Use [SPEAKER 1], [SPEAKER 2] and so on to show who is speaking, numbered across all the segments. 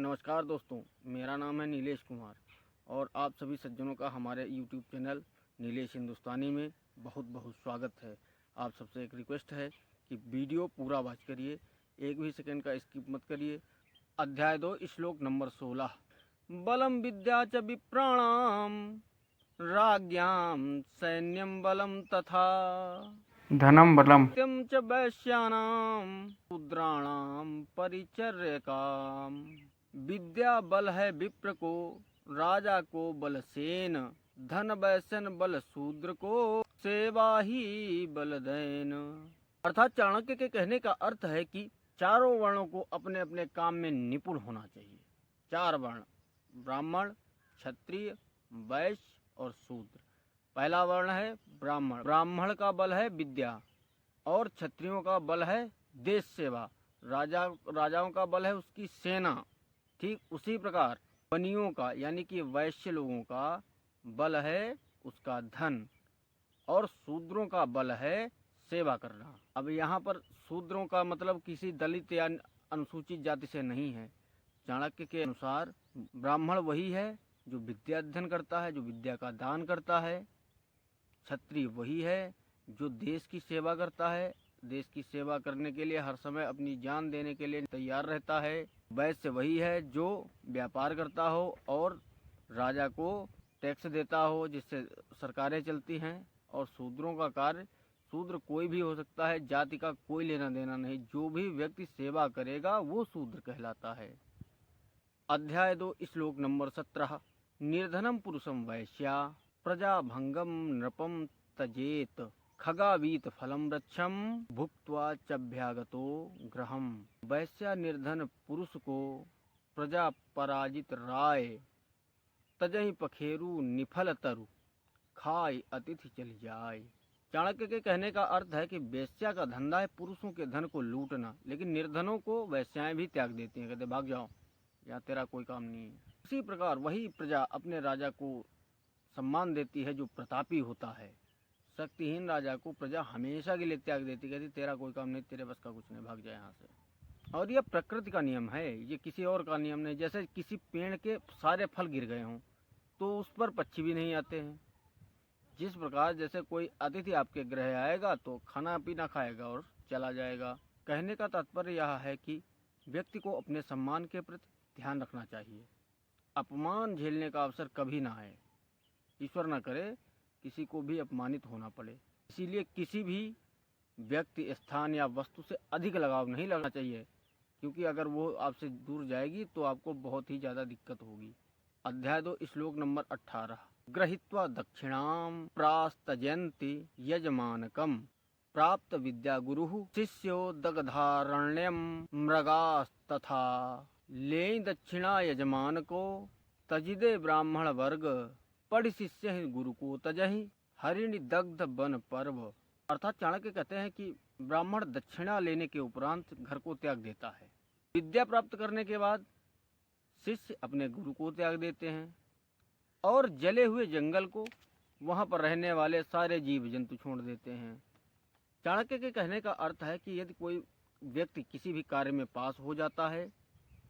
[SPEAKER 1] नमस्कार दोस्तों, मेरा नाम है नीलेश कुमार और आप सभी सज्जनों का हमारे YouTube चैनल नीलेश हिंदुस्तानी में बहुत बहुत स्वागत है। आप सबसे एक रिक्वेस्ट है कि वीडियो पूरा वॉच करिए, एक भी सेकंड का स्किप मत करिए। अध्याय 2 श्लोक नंबर 16। बलम विद्या च विप्राणाम राज्ञां सैन्यं बलम तथा
[SPEAKER 2] धनम बलम
[SPEAKER 1] सत्यम च वैश्यानाम शूद्राणाम परिचर्यकाम। विद्या बल है विप्र को, राजा को बल सेन, धन वैश्यन बल शूद्र को, सेवा ही बल दैन। अर्थात चाणक्य के कहने का अर्थ है कि चारों वर्णों को अपने अपने काम में निपुण होना चाहिए। चार वर्ण, ब्राह्मण, क्षत्रिय, वैश्य और शूद्र। पहला वर्ण है ब्राह्मण। ब्राह्मण का बल है विद्या और क्षत्रियों का बल है देश सेवा। राजाओं का बल है उसकी सेना। ठीक उसी प्रकार बनियों का यानी कि वैश्य लोगों का बल है उसका धन और शूद्रों का बल है सेवा करना। अब यहाँ पर शूद्रों का मतलब किसी दलित या अनुसूचित जाति से नहीं है। चाणक्य के अनुसार ब्राह्मण वही है जो विद्या अध्ययन करता है, जो विद्या का दान करता है। क्षत्रिय वही है जो देश की सेवा करता है, देश की सेवा करने के लिए हर समय अपनी जान देने के लिए तैयार रहता है। वैश्य वही है जो व्यापार करता हो और राजा को टैक्स देता हो जिससे सरकारें चलती हैं। और शूद्रों का कार्य, शूद्र कोई भी हो सकता है, जाति का कोई लेना देना नहीं, जो भी व्यक्ति सेवा करेगा वो शूद्र कहलाता है। अध्याय 2 श्लोक नंबर 17। निर्धनम पुरुषम वैश्या प्रजाभंगम नृपम तजेत, खगावीत फलम वृक्षम भुक्त्वा चभ्यागतो ग्रहम। वैश्या निर्धन पुरुष को प्रजा पराजित राय, तजहि पखेरु निफल तरु, खाय अतिथि चल जाय। चाणक्य के कहने का अर्थ है कि वैश्या का धंधा है पुरुषों के धन को लूटना, लेकिन निर्धनों को वैश्याएं भी त्याग देती हैं, कहते भाग जाओ, यहाँ तेरा कोई काम नहीं है। उसी प्रकार वही प्रजा अपने राजा को सम्मान देती है जो प्रतापी होता है। शक्तिहीन राजा को प्रजा हमेशा के लिए त्याग देती, कहती तेरा कोई काम नहीं, तेरे बस का कुछ नहीं, भाग जाए यहाँ से। और यह प्रकृति का नियम है, ये किसी और का नियम नहीं। जैसे किसी पेड़ के सारे फल गिर गए हों तो उस पर पक्षी भी नहीं आते हैं। जिस प्रकार जैसे कोई अतिथि आपके गृह आएगा तो खाना पीना खाएगा और चला जाएगा। कहने का तात्पर्य यह है कि व्यक्ति को अपने सम्मान के प्रति ध्यान रखना चाहिए। अपमान झेलने का अवसर कभी ना आए, ईश्वर न करे किसी को भी अपमानित होना पड़े। इसीलिए किसी भी व्यक्ति, स्थान या वस्तु से अधिक लगाव नहीं लगना चाहिए, क्योंकि अगर वो आपसे दूर जाएगी तो आपको बहुत ही ज़्यादा दिक्कत होगी। अध्याय 2 श्लोक नंबर 18। गृहीत्वा दक्षिणाम प्रास्तजन्ति यजमानकम, प्राप्त विद्या गुरुः शिष्यो दगधारण्यम मृगास्तथा। ले दक्षिणा यजमान को तजिदे ब्राह्मण वर्ग, पढ़ शिष्य ही गुरु को तजहि, हरिणि दग्ध वन पर्व। अर्थात चाणक्य कहते हैं कि ब्राह्मण दक्षिणा लेने के उपरांत घर को त्याग देता है। विद्या प्राप्त करने के बाद शिष्य अपने गुरु को त्याग देते हैं और जले हुए जंगल को, वहां पर रहने वाले सारे जीव जंतु छोड़ देते हैं। चाणक्य के कहने का अर्थ है कि यदि कोई व्यक्ति किसी भी कार्य में पास हो जाता है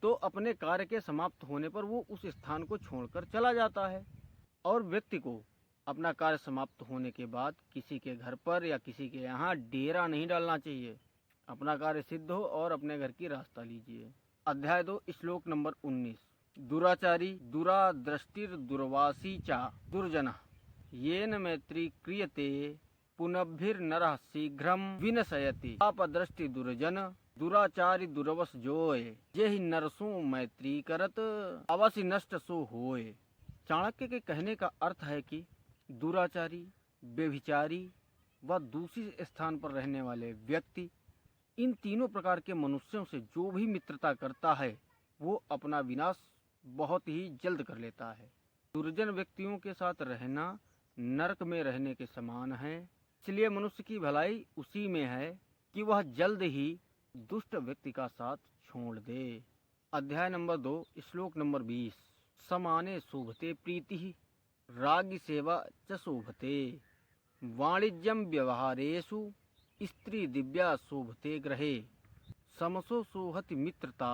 [SPEAKER 1] तो अपने कार्य के समाप्त होने पर वो उस स्थान को छोड़कर चला जाता है। और व्यक्ति को अपना कार्य समाप्त होने के बाद किसी के घर पर या किसी के यहाँ डेरा नहीं डालना चाहिए। अपना कार्य सिद्ध हो और अपने घर की रास्ता लीजिए। अध्याय 2 श्लोक नंबर 19। दुराचारी दुरादृष्टिर दुर्वासी चा दुर्जन, येन मैत्री क्रियते पुनभिर्नरः शीघ्रम विनशयति। आपदृष्टि दुर्जन दुराचारी दुर्वश जोय, जेहि नरसों मैत्री करत, अवश्य नष्ट सो होय। चाणक्य के कहने का अर्थ है कि दुराचारी, व्यभिचारी व दूसरे स्थान पर रहने वाले व्यक्ति, इन तीनों प्रकार के मनुष्यों से जो भी मित्रता करता है वो अपना विनाश बहुत ही जल्द कर लेता है। दुर्जन व्यक्तियों के साथ रहना नरक में रहने के समान है। इसलिए मनुष्य की भलाई उसी में है कि वह जल्द ही दुष्ट व्यक्ति का साथ छोड़ दे। अध्याय नंबर 2 श्लोक नंबर 20। समाने शोभते प्रीति, राज्ञ सेवा च शोभते, वाणिज्यम व्यवहारेषु स्त्री दिव्या शोभते ग्रहे, समसो सोहति मित्रता,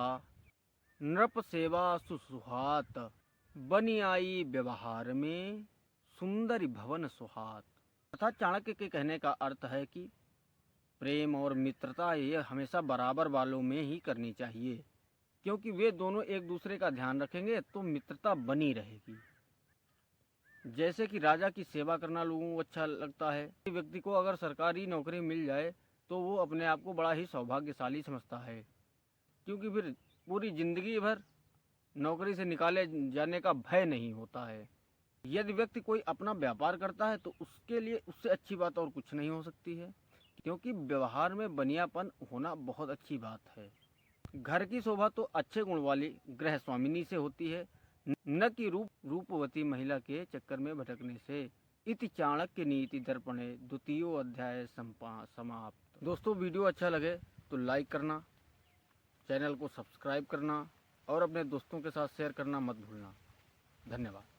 [SPEAKER 1] नृप सेवा सुसुहात, बनी आई व्यवहार में सुंदरी भवन सुहात। तथा चाणक्य के कहने का अर्थ है कि प्रेम और मित्रता ये हमेशा बराबर वालों में ही करनी चाहिए, क्योंकि वे दोनों एक दूसरे का ध्यान रखेंगे तो मित्रता बनी रहेगी। जैसे कि राजा की सेवा करना लोगों को अच्छा लगता है, व्यक्ति को अगर सरकारी नौकरी मिल जाए तो वो अपने आप को बड़ा ही सौभाग्यशाली समझता है, क्योंकि फिर पूरी जिंदगी भर नौकरी से निकाले जाने का भय नहीं होता है। यदि व्यक्ति कोई अपना व्यापार करता है तो उसके लिए उससे अच्छी बात और कुछ नहीं हो सकती है, क्योंकि व्यवहार में बनियापन होना बहुत अच्छी बात है। घर की शोभा तो अच्छे गुण वाली गृह स्वामिनी से होती है, न कि रूपवती महिला के चक्कर में भटकने से। इति चाणक्य नीति दर्पणे द्वितीयो अध्याय समाप्त। दोस्तों, वीडियो अच्छा लगे तो लाइक करना, चैनल को सब्सक्राइब करना और अपने दोस्तों के साथ शेयर करना मत भूलना। धन्यवाद।